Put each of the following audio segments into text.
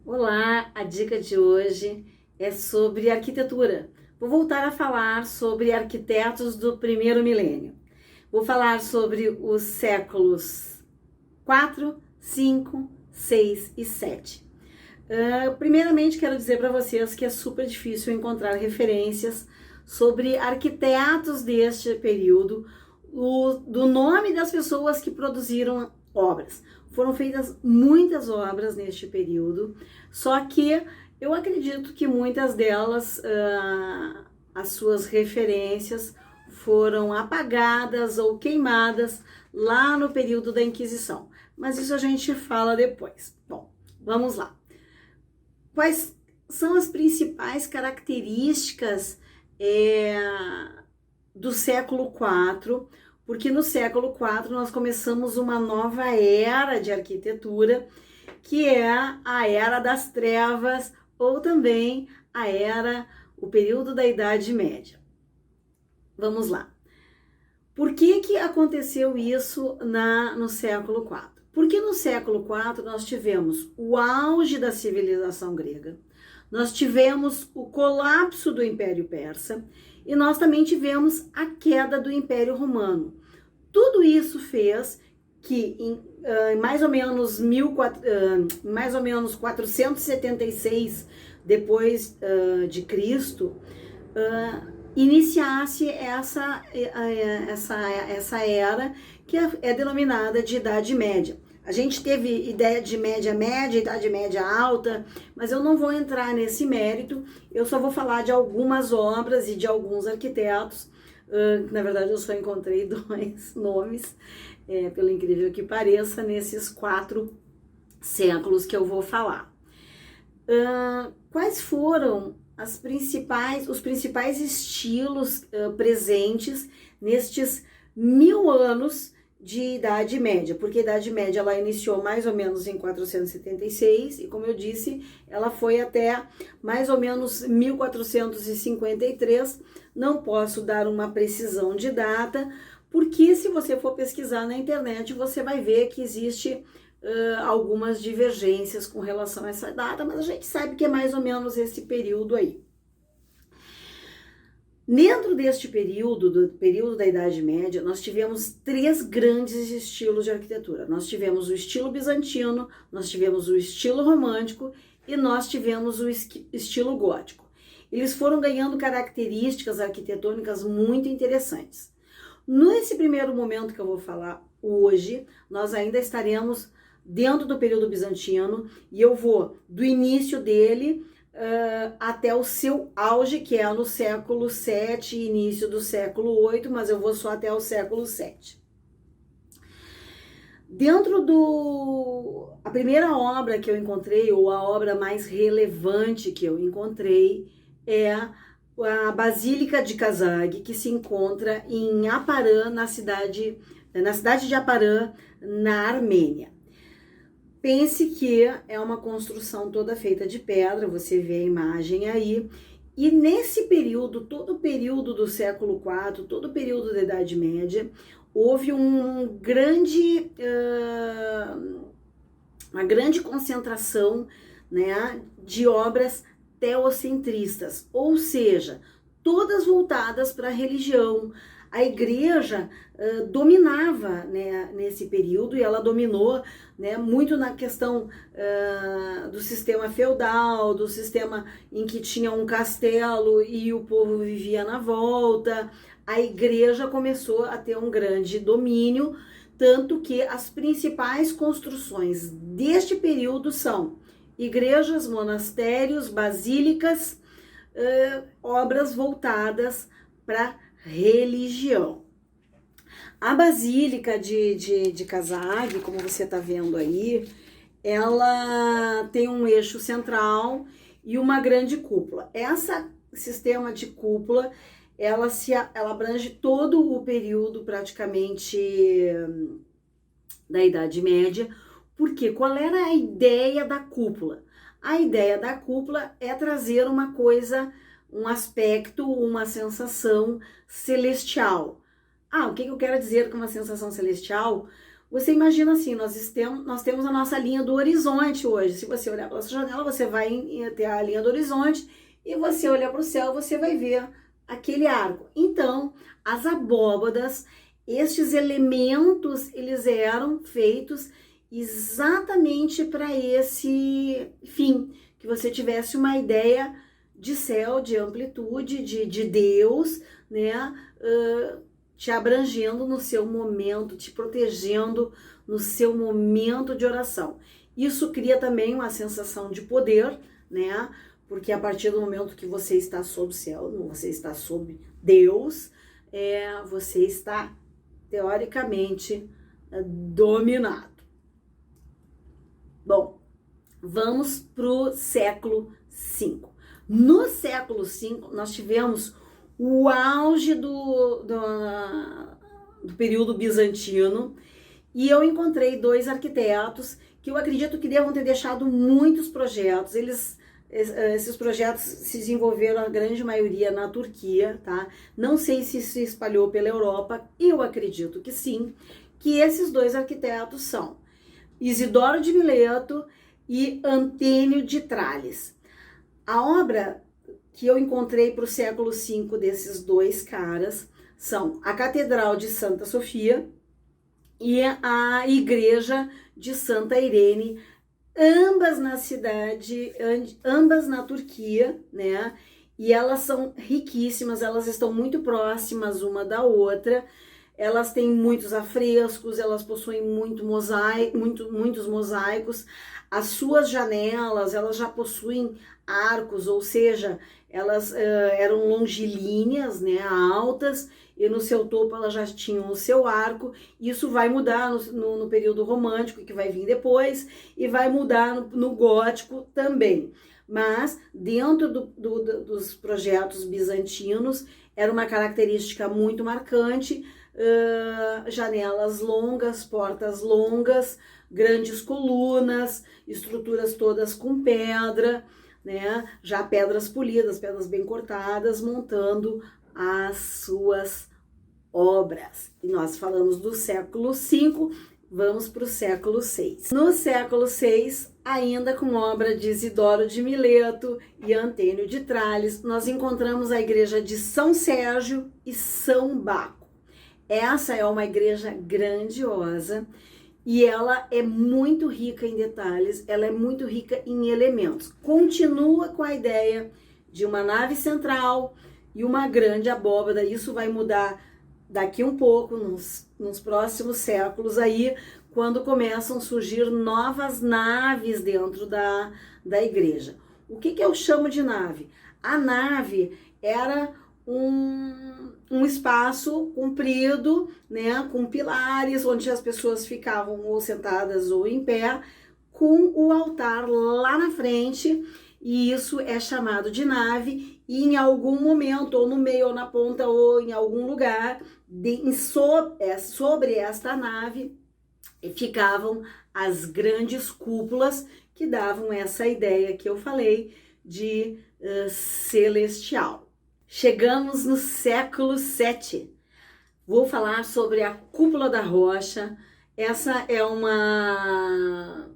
Olá, a dica de hoje é sobre arquitetura. Vou voltar a falar sobre arquitetos do primeiro milênio. Vou falar sobre os séculos 4, 5, 6 e 7. Primeiramente, quero dizer para vocês que é super difícil encontrar referências sobre arquitetos deste período, do nome das pessoas que produziram obras. Foram feitas muitas obras neste período, só que eu acredito que muitas delas, as suas referências foram apagadas ou queimadas lá no período da Inquisição. Mas isso a gente fala depois. Bom, vamos lá. Quais são as principais características do século IV? Porque no século IV nós começamos uma nova era de arquitetura, que é a Era das Trevas, ou também o período da Idade Média. Vamos lá. Por que aconteceu isso no século IV? Porque no século IV nós tivemos o auge da civilização grega, nós tivemos o colapso do Império Persa e nós também tivemos a queda do Império Romano. Tudo isso fez que em mais ou menos 476 depois de Cristo, iniciasse essa era que é denominada de Idade Média. A gente teve ideia de Média Média, Idade Média Alta, mas eu não vou entrar nesse mérito, eu só vou falar de algumas obras e de alguns arquitetos. Na verdade, eu só encontrei 2 nomes, pelo incrível que pareça, nesses 4 séculos que eu vou falar. Quais foram os principais estilos presentes nestes 1000 anos de Idade Média? Porque a Idade Média ela iniciou mais ou menos em 476 e, como eu disse, ela foi até mais ou menos 1453. Não posso dar uma precisão de data, porque se você for pesquisar na internet, você vai ver que existe algumas divergências com relação a essa data, mas a gente sabe que é mais ou menos esse período aí. Dentro deste período, do período da Idade Média, nós tivemos 3 grandes estilos de arquitetura. Nós tivemos o estilo bizantino, nós tivemos o estilo romântico e nós tivemos o estilo gótico. Eles foram ganhando características arquitetônicas muito interessantes. Nesse primeiro momento que eu vou falar hoje, nós ainda estaremos dentro do período bizantino e eu vou do início dele até o seu auge, que é no século VII, início do século VIII, mas eu vou só até o século VII. A primeira obra que eu encontrei, ou a obra mais relevante que eu encontrei, é a Basílica de Kazag, que se encontra em Aparã, na cidade de Aparã, na Armênia. Pense que é uma construção toda feita de pedra, você vê a imagem aí, e nesse período, todo o período do século IV, todo o período da Idade Média, houve uma grande concentração, né, de obras teocentristas, ou seja, todas voltadas para a religião. A igreja dominava, né, nesse período, e ela dominou, né, muito na questão do sistema feudal, do sistema em que tinha um castelo e o povo vivia na volta. A igreja começou a ter um grande domínio, tanto que as principais construções deste período são igrejas, monastérios, basílicas, obras voltadas para religião. A Basílica de Kazag, como você está vendo aí, ela tem um eixo central e uma grande cúpula. Esse sistema de cúpula, ela abrange todo o período praticamente da Idade Média. Porque qual era a ideia da cúpula? A ideia da cúpula é trazer uma coisa, um aspecto, uma sensação celestial. O que eu quero dizer com uma sensação celestial? Você imagina assim, nós temos a nossa linha do horizonte hoje. Se você olhar pela sua janela, você vai ter a linha do horizonte, e você olhar para o céu, você vai ver aquele arco. Então, as abóbadas, estes elementos, eles eram feitos exatamente para esse fim, que você tivesse uma ideia de céu, de amplitude, de Deus, né? Te abrangendo no seu momento, te protegendo no seu momento de oração. Isso cria também uma sensação de poder, né? Porque a partir do momento que você está sob o céu, você está sob Deus, você está, teoricamente, dominado. Bom, vamos para o século V. No século V, nós tivemos o auge do período bizantino, e eu encontrei 2 arquitetos que eu acredito que devam ter deixado muitos projetos. Esses projetos se desenvolveram, a grande maioria, na Turquia, tá? Não sei se se espalhou pela Europa, eu acredito que sim, que esses 2 arquitetos são Isidoro de Mileto e Antênio de Tralles. A obra que eu encontrei para o século V desses 2 caras são a Catedral de Santa Sofia e a Igreja de Santa Irene, ambas na cidade, ambas na Turquia, né? E elas são riquíssimas, elas estão muito próximas uma da outra. Elas têm muitos afrescos, elas possuem muitos mosaicos. As suas janelas, elas já possuem arcos, ou seja, elas eram longilíneas, né, altas, e no seu topo elas já tinham o seu arco. Isso vai mudar no período romântico, que vai vir depois, e vai mudar no gótico também. Mas dentro dos projetos bizantinos, era uma característica muito marcante, janelas longas, portas longas, grandes colunas, estruturas todas com pedra, né? Já pedras polidas, pedras bem cortadas, montando as suas obras. E nós falamos do século V, vamos para o século VI. No século VI, ainda com obra de Isidoro de Mileto e Antênio de Tralles, nós encontramos a igreja de São Sérgio e São Baco. Essa é uma igreja grandiosa e ela é muito rica em detalhes, ela é muito rica em elementos. Continua com a ideia de uma nave central e uma grande abóbada. Isso vai mudar daqui um pouco, nos próximos séculos aí, quando começam a surgir novas naves dentro da igreja. O que eu chamo de nave? A nave era um espaço comprido, né, com pilares, onde as pessoas ficavam ou sentadas ou em pé, com o altar lá na frente, e isso é chamado de nave. E em algum momento, ou no meio, ou na ponta, ou em algum lugar, sobre esta nave, ficavam as grandes cúpulas que davam essa ideia que eu falei de celestial. Chegamos no século VII. Vou falar sobre a Cúpula da Rocha. Essa é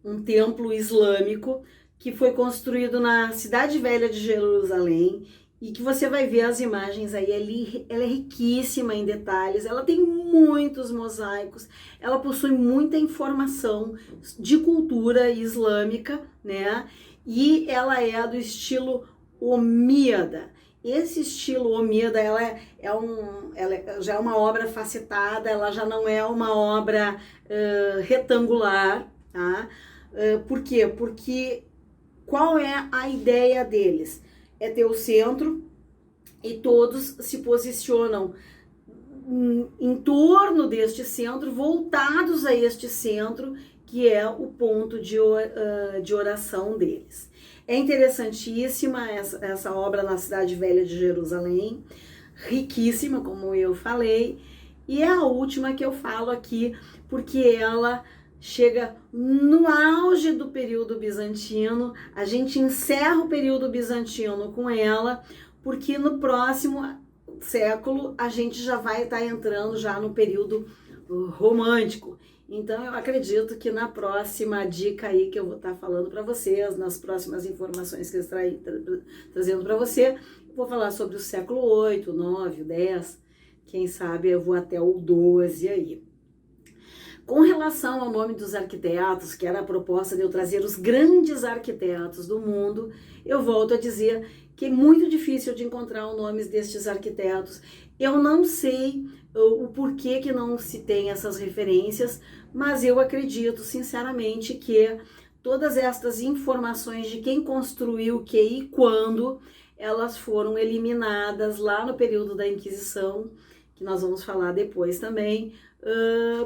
um templo islâmico que foi construído na Cidade Velha de Jerusalém, e que você vai ver as imagens aí. Ela é riquíssima em detalhes, ela tem muitos mosaicos, ela possui muita informação de cultura islâmica, né? E ela é do estilo omíada. Esse estilo omíada, ela já é uma obra facetada, ela já não é uma obra retangular, tá? Por quê? Porque qual é a ideia deles? É ter o centro e todos se posicionam em torno deste centro, voltados a este centro, que é o ponto de oração deles. É interessantíssima essa obra na Cidade Velha de Jerusalém, riquíssima, como eu falei, e é a última que eu falo aqui, porque ela chega no auge do período bizantino. A gente encerra o período bizantino com ela, porque no próximo século a gente já vai estar entrando já no período romântico. Então eu acredito que na próxima dica aí que eu vou estar falando para vocês, nas próximas informações que eu estou trazendo para você, eu vou falar sobre o século 8, 9, 10, quem sabe eu vou até o 12 aí. Com relação ao nome dos arquitetos, que era a proposta de eu trazer os grandes arquitetos do mundo, eu volto a dizer que é muito difícil de encontrar os nomes destes arquitetos. Eu não sei o porquê que não se tem essas referências, mas eu acredito sinceramente que todas estas informações de quem construiu o que e quando, elas foram eliminadas lá no período da Inquisição, que nós vamos falar depois também,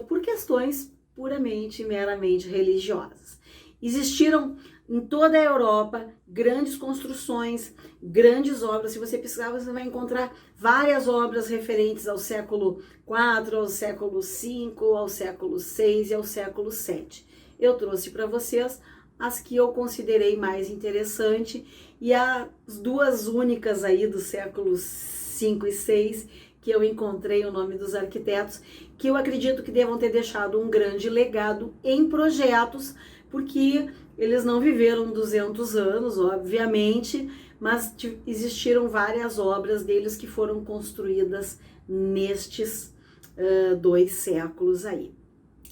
por questões puramente, meramente religiosas. Existiram em toda a Europa grandes construções, grandes obras. Se você pesquisar, você vai encontrar várias obras referentes ao século IV, ao século V, ao século VI e ao século VII. Eu trouxe para vocês as que eu considerei mais interessante e as duas únicas aí do século V e VI que eu encontrei o nome dos arquitetos, que eu acredito que devam ter deixado um grande legado em projetos, porque eles não viveram 200 anos, obviamente, mas existiram várias obras deles que foram construídas nestes 2 séculos aí.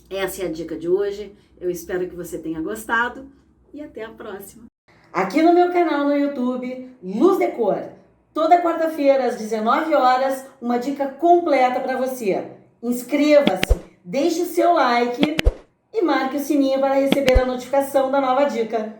Essa é a dica de hoje, eu espero que você tenha gostado e até a próxima. Aqui no meu canal no YouTube, Luz de Cor. Toda quarta-feira, às 19 horas, uma dica completa para você. Inscreva-se, deixe o seu like e marque o sininho para receber a notificação da nova dica.